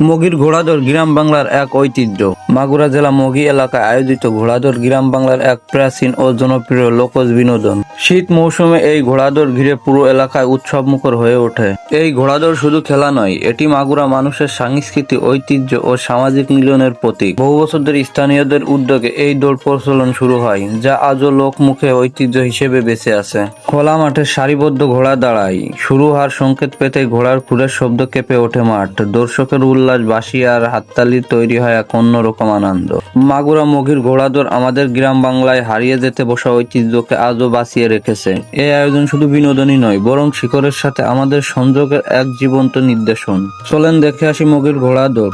মগীর ঘোড়াদৌড় গ্রাম বাংলার এক ঐতিহ্য। মাগুরা জেলা মগী এলাকায় আয়োজিত ঘোড়াদৌড় গ্রাম বাংলার এক প্রাচীন ও জনপ্রিয় লোকজ বিনোদন। শীত মৌসুমে এই ঘোড়াদৌড় ঘিরে পুরো এলাকায় উৎসব মুখর হয়ে ওঠে। এই ঘোড়াদৌড় শুধু খেলা নয়, এটি মাগুরা মানুষের সাংস্কৃতিক ঐতিহ্য ও সামাজিক মিলনের প্রতীক। বহু বছর ধরে স্থানীয়দের উদ্যোগে এই দৌড় প্রচলন শুরু হয়, যা আজও লোকমুখে ঐতিহ্য হিসেবে বেঁচে আছে। খোলা মাঠে সারিবদ্ধ ঘোড়া দাঁড়ায়, শুরু হওয়ার সংকেত পেতে ঘোড়ার খুরের শব্দ কেঁপে ওঠে মাঠ। দর্শকের উল্লাস, বাঁশি আর হাততালি তৈরি হয় এক অন্যরকম আনন্দ। মাগুরা মগীর ঘোড়াদৌড় আমাদের গ্রাম বাংলায় হারিয়ে যেতে বসা ঐতিহ্যকে আজও বাঁচিয়ে রেখেছে। এই আয়োজন শুধু বিনোদনই নয়, বরং শিকড়ের সাথে আমাদের সংযোগের এক জীবন্ত নিদর্শন। চলেন দেখে আসি মগীর ঘোড়াদৌড়।